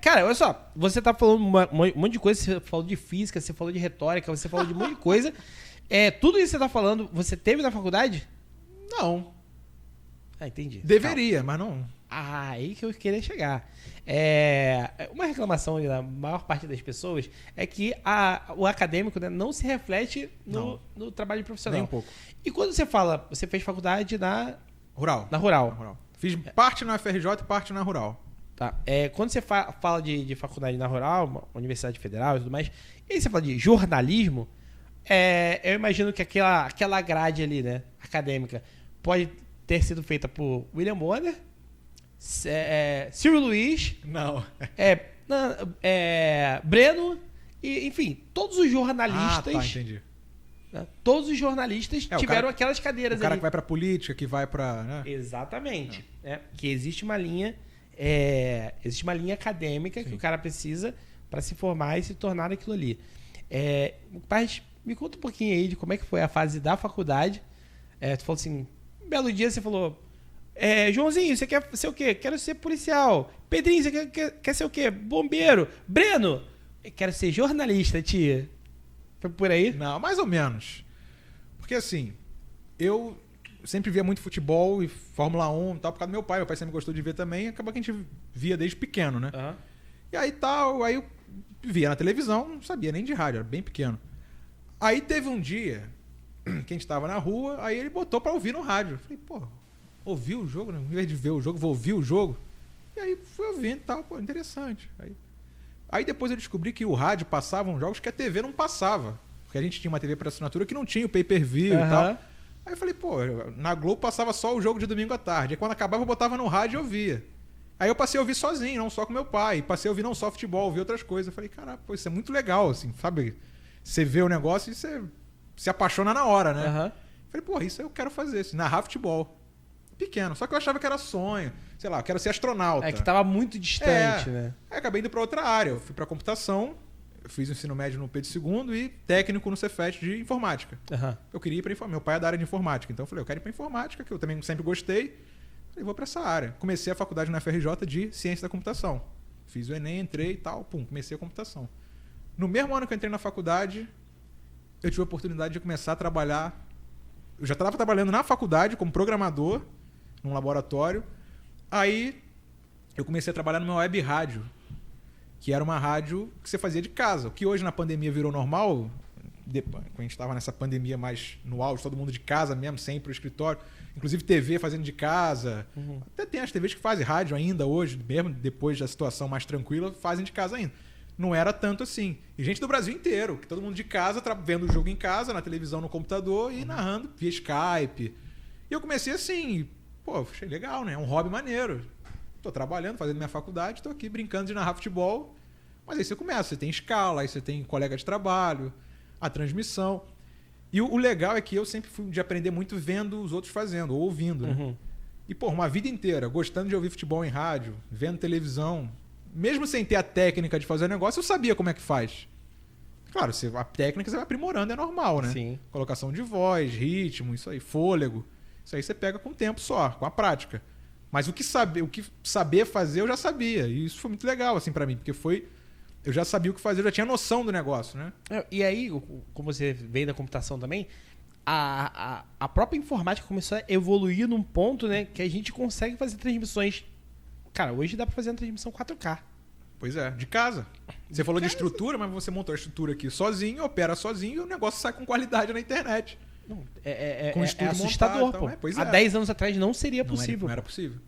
Cara, olha só, você tá falando um monte de coisa, você falou de física, você falou de retórica, você falou de um monte de coisa. Tudo isso que você tá falando, você teve na faculdade? Não. Entendi. Deveria, mas não. Aí que eu queria chegar. Uma reclamação da maior parte das pessoas é que o acadêmico, né, não se reflete no trabalho profissional. Nem um pouco. E quando você fala, você fez faculdade na Rural. Na Rural. Fiz parte na FRJ e parte na Rural. Tá. Quando você fala de faculdade na Rural, uma Universidade Federal e tudo mais, e aí você fala de jornalismo, eu imagino que aquela grade ali, né, acadêmica, pode ter sido feita por William Bonner, Ciro Luiz, Breno, e, enfim, todos os jornalistas. Entendi. Né, todos os jornalistas tiveram aquelas cadeiras ali. O cara que vai pra política, que vai pra. Né? Exatamente. Que existe uma linha acadêmica que o cara precisa para se formar e se tornar aquilo ali. Mas me conta um pouquinho aí de como é que foi a fase da faculdade. Tu falou assim, um belo dia você falou, Joãozinho, você quer ser o quê? Quero ser policial. Pedrinho, você quer ser o quê? Bombeiro. Breno, quero ser jornalista, tia. Foi por aí? Não, mais ou menos. Porque assim, eu sempre via muito futebol e Fórmula 1 e tal, por causa do meu pai. Meu pai sempre gostou de ver também, acaba que a gente via desde pequeno, né? Uhum. E aí aí eu via na televisão, não sabia nem de rádio, era bem pequeno. Aí teve um dia que a gente tava na rua, aí ele botou pra ouvir no rádio. Eu falei, ouvir o jogo, né? Em vez de ver o jogo, vou ouvir o jogo. E aí fui ouvindo e tal, interessante. Aí depois eu descobri que o rádio passavam jogos que a TV não passava. Porque a gente tinha uma TV por assinatura que não tinha o pay-per-view e tal. Aí eu falei, na Globo passava só o jogo de domingo à tarde. Aí quando acabava eu botava no rádio e ouvia. Aí eu passei a ouvir sozinho, não só com meu pai. Passei a ouvir não só futebol, ouvir outras coisas. Eu falei, caralho, isso é muito legal, assim, sabe? Você vê o negócio e você se apaixona na hora, né? Eu falei, isso aí eu quero fazer, assim, narrar futebol. Pequeno, só que eu achava que era sonho. Sei lá, eu quero ser astronauta. Que tava muito distante, né? Aí acabei indo pra outra área. Eu fui pra computação, eu fiz o ensino médio no Pedro II e técnico no Cefet de informática. Eu queria ir pra informática. Meu pai é da área de informática, então eu falei, eu quero ir pra informática, que eu também sempre gostei. Falei, vou pra essa área. Comecei a faculdade na FRJ de Ciência da Computação. Fiz o Enem, entrei e tal, comecei a computação. No mesmo ano que eu entrei na faculdade, eu tive a oportunidade de começar a trabalhar. Eu já estava trabalhando na faculdade como programador, num laboratório. Aí eu comecei a trabalhar numa web rádio, que era uma rádio que você fazia de casa. O que hoje na pandemia virou normal, quando a gente estava nessa pandemia mais no auge, todo mundo de casa mesmo, sem ir pro escritório. Inclusive TV fazendo de casa. Até tem as TVs que fazem rádio ainda hoje, mesmo depois da situação mais tranquila, fazem de casa ainda. Não era tanto assim. E gente do Brasil inteiro, que todo mundo de casa, vendo o jogo em casa, na televisão, no computador e narrando via Skype. E eu comecei assim, achei legal, né? É um hobby maneiro. Tô trabalhando, fazendo minha faculdade, tô aqui brincando de narrar futebol. Mas aí você começa, você tem escala, aí você tem colega de trabalho, a transmissão. E o legal é que eu sempre fui de aprender muito vendo os outros fazendo, ou ouvindo, né? E, uma vida inteira, gostando de ouvir futebol em rádio, vendo televisão, mesmo sem ter a técnica de fazer o negócio, eu sabia como é que faz. Claro, a técnica você vai aprimorando, é normal, né? Sim. Colocação de voz, ritmo, isso aí, fôlego. Isso aí você pega com o tempo só, com a prática. Mas o que saber fazer, eu já sabia. E isso foi muito legal, assim, pra mim, porque eu já sabia o que fazer, eu já tinha noção do negócio, né? E aí, como você veio da computação também, a própria informática começou a evoluir num ponto, né, que a gente consegue fazer transmissões. Cara, hoje dá pra fazer uma transmissão 4K. Pois é, de casa. Você falou de estrutura, mas você montou a estrutura aqui sozinho, opera sozinho e o negócio sai com qualidade na internet. Não, é assustador, montado, pô. Pois Há 10 anos atrás não seria possível. Não era possível.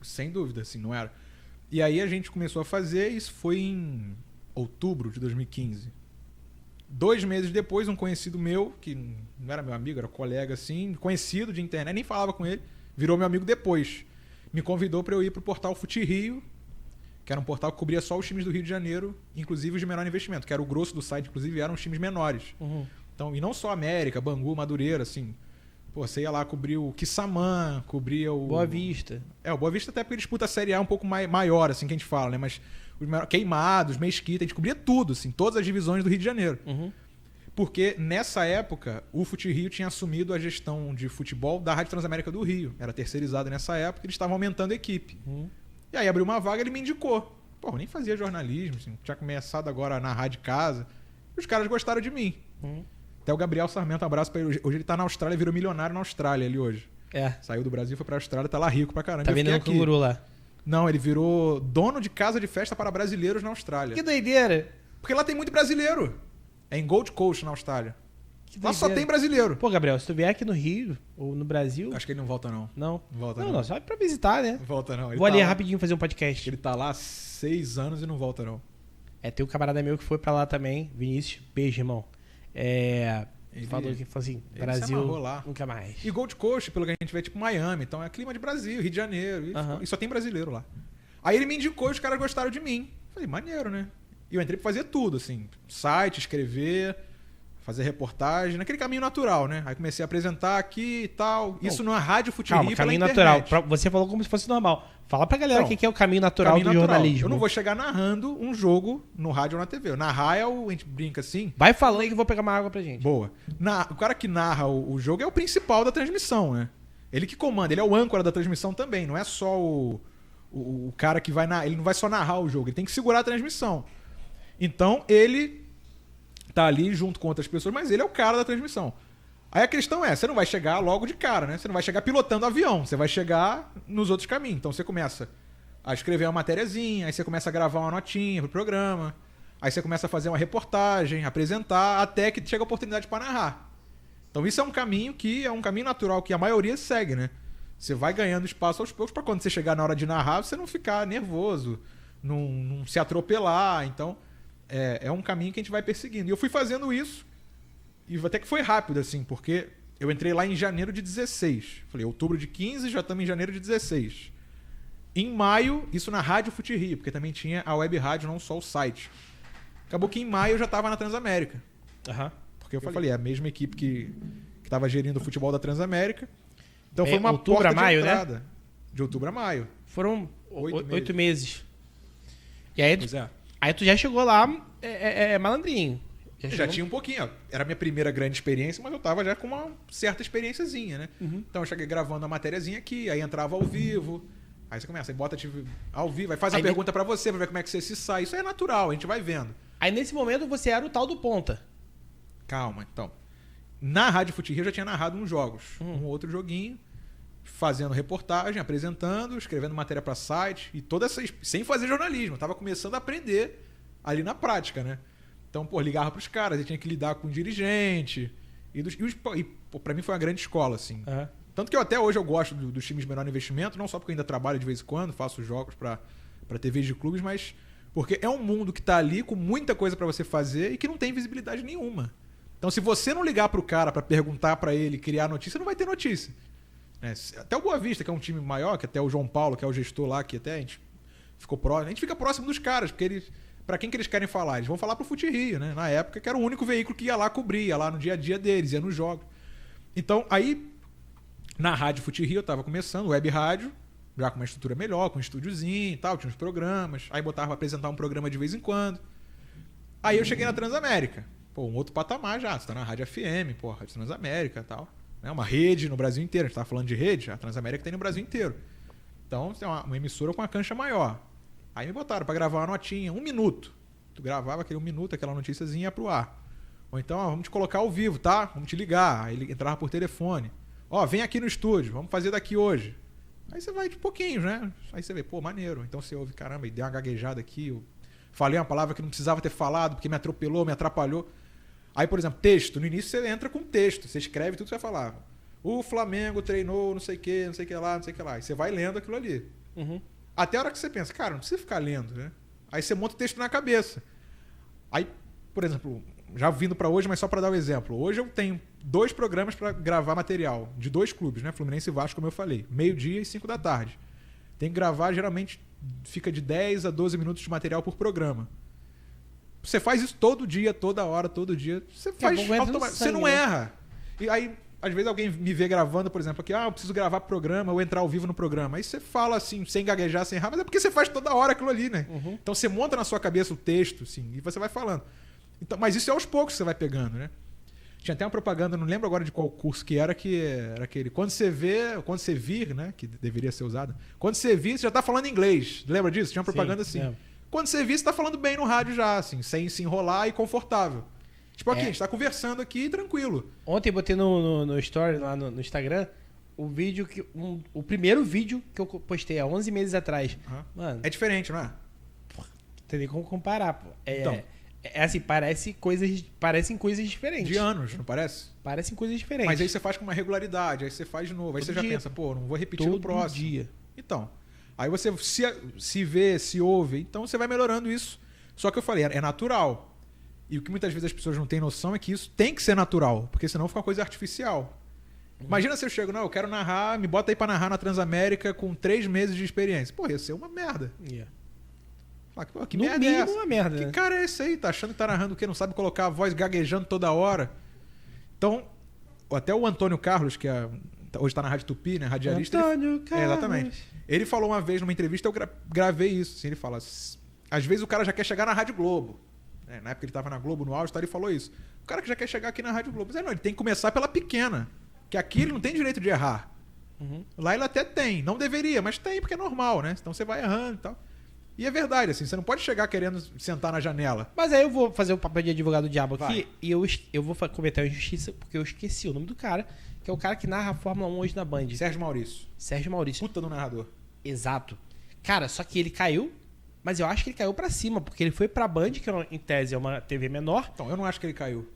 Sem dúvida, assim, não era. E aí a gente começou a fazer, isso foi em outubro de 2015. 2 meses depois, um conhecido meu, que não era meu amigo, era colega, assim, conhecido de internet, nem falava com ele, virou meu amigo depois. Me convidou para eu ir pro portal Fute Rio, que era um portal que cobria só os times do Rio de Janeiro, inclusive os de menor investimento, que era o grosso do site, inclusive eram os times menores. Então, e não só América, Bangu, Madureira, assim. Você ia lá cobrir o Quissamã, cobria o... Boa Vista. O Boa Vista até porque disputa a Série A um pouco maior, assim, que a gente fala, né? Mas Queimados, Mesquita, a gente cobria tudo, assim, todas as divisões do Rio de Janeiro. Porque nessa época, o Fute Rio tinha assumido a gestão de futebol da Rádio Transamérica do Rio. Era terceirizado nessa época, eles estavam aumentando a equipe. E aí abriu uma vaga, ele me indicou. Pô, eu nem fazia jornalismo, assim, tinha começado agora a narrar de casa. E os caras gostaram de mim. Até o Gabriel Sarmento, um abraço pra ele. Hoje ele tá na Austrália, virou milionário na Austrália ali hoje. Saiu do Brasil, foi pra Austrália, tá lá rico pra caramba. Tá vendendo canguru lá. Não, ele virou dono de casa de festa para brasileiros na Austrália. Que doideira! Porque lá tem muito brasileiro. É em Gold Coast, na Austrália. Lá só tem brasileiro. Pô, Gabriel, se tu vier aqui no Rio ou no Brasil... Acho que ele não volta, não. Não? Não volta, não. Só pra visitar, né? Não volta, não. Ele Vou ali lá rapidinho fazer um podcast. Ele tá lá há 6 anos e não volta, não. Tem um camarada meu que foi pra lá também, Vinícius. Beijo, irmão. Ele falou assim, Brasil, lá. nunca mais. E Gold Coast, pelo que a gente vê, tipo Miami. Então é clima de Brasil, Rio de Janeiro. E só tem brasileiro lá. Aí ele me indicou e os caras gostaram de mim. Falei, maneiro, né? E eu entrei pra fazer tudo, assim. Site, escrever, fazer reportagem. Naquele caminho natural, né? Aí comecei a apresentar aqui e tal. Isso numa rádio Fute Rio pela internet. Caminho natural. Você falou como se fosse normal. Fala pra galera o que é o caminho natural do jornalismo. Eu não vou chegar narrando um jogo no rádio ou na TV. Narrar a gente brinca assim. Vai falando aí que eu vou pegar uma água pra gente. Boa. O cara que narra o jogo é o principal da transmissão, né? Ele que comanda, ele é o âncora da transmissão também. Não é só o cara que vai narrar. Ele não vai só narrar o jogo, ele tem que segurar a transmissão. Então ele tá ali junto com outras pessoas, mas ele é o cara da transmissão. Aí a questão é, você não vai chegar logo de cara, né? Você não vai chegar pilotando avião, você vai chegar nos outros caminhos. Então você começa a escrever uma matériazinha, aí você começa a gravar uma notinha pro programa, aí você começa a fazer uma reportagem, apresentar, até que chega a oportunidade para narrar. Então isso é um caminho que é um caminho natural que a maioria segue, né? Você vai ganhando espaço aos poucos para quando você chegar na hora de narrar, você não ficar nervoso, não se atropelar. Então é um caminho que a gente vai perseguindo. E eu fui fazendo isso. E até que foi rápido, assim, porque eu entrei lá em janeiro de 16. Falei, outubro de 15, já estamos em janeiro de 16. Em maio, isso na Rádio Fute Rio, porque também tinha a web rádio, não só o site. Acabou que em maio eu já estava na Transamérica. Porque eu falei, é a mesma equipe que estava gerindo o futebol da Transamérica. Então foi uma outubro a maio, entrada. Né? De outubro a maio. Foram 8 meses. E aí, pois é. Aí tu já chegou lá malandrinho. Já tinha um pouquinho. Era a minha primeira grande experiência, mas eu tava já com uma certa experiênciazinha, né? Então eu cheguei gravando a matériazinha aqui, aí entrava ao vivo. Aí você começa, aí bota ao vivo, aí faz a pergunta pra você, pra ver como é que você se sai. Isso é natural, a gente vai vendo. Aí nesse momento você era o tal do ponta. Calma, então. Na Rádio Fute Rio eu já tinha narrado uns jogos. Um outro joguinho, fazendo reportagem, apresentando, escrevendo matéria pra site. E toda essa... Sem fazer jornalismo. Eu tava começando a aprender ali na prática, né? Então, ligava pros caras, eu tinha que lidar com o dirigente. E pra mim foi uma grande escola, assim. Tanto que até hoje eu gosto dos times de menor investimento, não só porque eu ainda trabalho de vez em quando, faço jogos pra TVs de clubes, mas porque é um mundo que tá ali com muita coisa pra você fazer e que não tem visibilidade nenhuma. Então, se você não ligar pro cara pra perguntar pra ele, criar notícia, não vai ter notícia. Até o Boa Vista, que é um time maior, que até o João Paulo, que é o gestor lá, que até a gente ficou próximo. A gente fica próximo dos caras, porque eles... Pra quem que eles querem falar? Eles vão falar pro Fute Rio, né? Na época que era o único veículo que ia lá cobrir, ia lá no dia a dia deles, ia nos jogos. Então, aí, na Rádio Fute Rio, eu tava começando, web rádio, já com uma estrutura melhor, com um estúdiozinho e tal, tinha uns programas. Aí botava pra apresentar um programa de vez em quando. Aí eu cheguei na Transamérica. Um outro patamar já. Você tá na Rádio FM, Rádio Transamérica e tal. Uma rede no Brasil inteiro. A gente tava falando de rede, a Transamérica tem no Brasil inteiro. Então, tem uma emissora com uma cancha maior. Aí me botaram pra gravar uma notinha, 1 minuto. Tu gravava aquele 1 minuto, aquela noticiazinha ia pro ar. Ou então, vamos te colocar ao vivo, tá? Vamos te ligar. Aí ele entrava por telefone. Vem aqui no estúdio, vamos fazer daqui hoje. Aí você vai de pouquinhos, né? Aí você vê, maneiro. Então você ouve, caramba, e deu uma gaguejada aqui. Eu falei uma palavra que não precisava ter falado, porque me atropelou, me atrapalhou. Aí, por exemplo, texto. No início você entra com texto, você escreve tudo que você vai falar. O Flamengo treinou não sei o que, não sei o que lá, não sei o que lá. E você vai lendo aquilo ali. Até a hora que você pensa, cara, não precisa ficar lendo, né? Aí você monta o texto na cabeça. Aí, por exemplo, já vindo pra hoje, mas só pra dar o exemplo. Hoje eu tenho 2 programas pra gravar material, de 2 clubes, né? Fluminense e Vasco, como eu falei. 12:00 e 5 da tarde. Tem que gravar, geralmente fica de 10 a 12 minutos de material por programa. Você faz isso todo dia, toda hora, todo dia. Você faz automaticamente. Você não erra. E aí, às vezes alguém me vê gravando, por exemplo, aqui, eu preciso gravar programa ou entrar ao vivo no programa. Aí você fala assim, sem gaguejar, sem errar, mas é porque você faz toda hora aquilo ali, né? Então você monta na sua cabeça o texto, assim, e você vai falando. Então, mas isso é aos poucos que você vai pegando, né? Tinha até uma propaganda, não lembro agora de qual curso que era aquele. Quando você vir, né? Que deveria ser usado. Quando você vir, você já tá falando inglês. Lembra disso? Tinha uma propaganda assim. Quando você vê, você tá falando bem no rádio já, assim, sem se enrolar e confortável. Tipo aqui, a gente tá conversando aqui tranquilo. Ontem eu botei no story lá no Instagram o vídeo o primeiro vídeo que eu postei há 11 meses atrás. Mano, é diferente, não é? Não tem nem como comparar, pô. Então. É assim, parecem coisas diferentes. De anos, não parece? Parecem coisas diferentes. Mas aí você faz com uma regularidade, aí você faz de novo. Aí Todo você dia. já pensa, pô, não vou repetir no próximo. Todo dia. Então, aí você se vê, se ouve, então você vai melhorando isso. Só que eu falei, é natural. E o que muitas vezes as pessoas não têm noção é que isso tem que ser natural, porque senão fica uma coisa artificial. Imagina se eu chego, não, eu quero narrar, me bota aí pra narrar na Transamérica com 3 meses de experiência. Pô, ia ser uma merda. Yeah. Pô, que No merda mínimo é essa? uma merda. Que né? cara é esse aí? Tá achando que tá narrando o quê? Não sabe colocar a voz gaguejando toda hora. Então, até o Antônio Carlos, que hoje tá na Rádio Tupi, né? Radialista. Antônio Carlos. Exatamente. Ele falou uma vez numa entrevista, eu gravei isso. Assim, ele fala, às vezes o cara já quer chegar na Rádio Globo. Na época ele tava na Globo, no auge, ele falou isso. O cara que já quer chegar aqui na Rádio Globo. Mas não, ele tem que começar pela pequena. Que aqui ele não tem direito de errar. Lá ele até tem. Não deveria, mas tem, porque é normal, né? Então você vai errando e tal. E é verdade, assim, você não pode chegar querendo sentar na janela. Mas aí eu vou fazer o papel de advogado do diabo aqui. Vai. E eu vou cometer uma injustiça, porque eu esqueci o nome do cara, que é o cara que narra a Fórmula 1 hoje na Band. Sérgio Maurício. Sérgio Maurício. Puta do narrador. Exato. Cara, só que ele caiu, mas eu acho que ele caiu pra cima, porque ele foi pra Band, que em tese é uma TV menor. Então, eu não acho que ele caiu.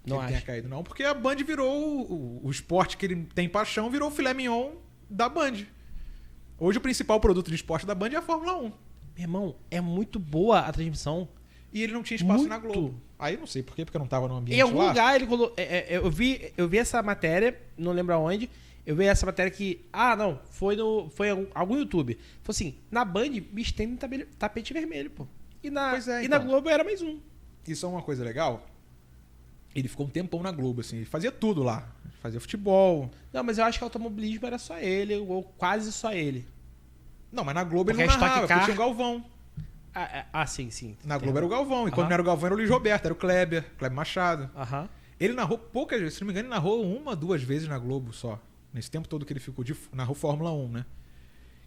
Não ele acho. tenha caído, não. Porque a Band virou o esporte que ele tem paixão, virou o filé mignon da Band. Hoje o principal produto de esporte da Band é a Fórmula 1. Meu irmão, é muito boa a transmissão. E ele não tinha espaço Muito. na Globo. Aí eu não sei por quê, porque eu não tava no ambiente Em algum lá. lugar ele colocou. Eu vi essa matéria, não lembro aonde. Eu vi essa matéria que. Ah, não, foi em algum YouTube. Foi assim, na Band, bicho tem tapete vermelho, pô. E na Então. Globo era mais um. Isso é uma coisa legal. Ele ficou um tempão na Globo, assim. Ele fazia tudo lá. Fazia futebol. Não, mas eu acho que automobilismo era só ele, ou quase só ele. Não, mas na Globo Porque ele não a Stock narrava, Car- porque tinha o Galvão. Sim. Na Globo era o Galvão. E quando não era o Galvão era o Luiz Roberto, era o Kleber Machado. Aham. Ele narrou poucas vezes, se não me engano, ele narrou 1, 2 vezes na Globo só. Nesse tempo todo que ele ficou narrou Fórmula 1, né?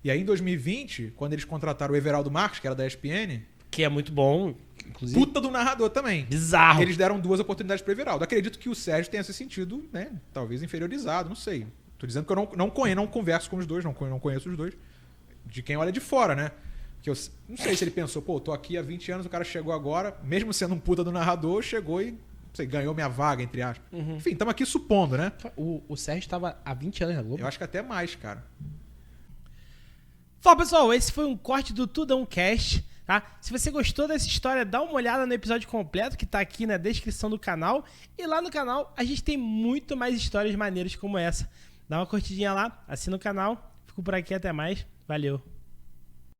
E aí em 2020, quando eles contrataram o Everaldo Marques, que era da ESPN, Que é muito bom, inclusive. puta do narrador também. Bizarro. Eles deram 2 oportunidades pro Everaldo. Acredito que o Sérgio tenha se sentido, né? Talvez inferiorizado, não sei. Tô dizendo que eu não converso com os dois, não conheço os dois. De quem olha de fora, né? Que eu não sei se ele pensou, pô, tô aqui há 20 anos, o cara chegou agora, mesmo sendo um puta do narrador, chegou e ganhou minha vaga, entre aspas. Enfim, estamos aqui supondo, né? O Sérgio estava há 20 anos na Globo. Eu acho que até mais, cara. Fala, pessoal, esse foi um corte do Tudão Cast, tá? Se você gostou dessa história, dá uma olhada no episódio completo que tá aqui na descrição do canal. E lá no canal a gente tem muito mais histórias maneiras como essa. Dá uma curtidinha lá, assina o canal. Fico por aqui, até mais. Valeu.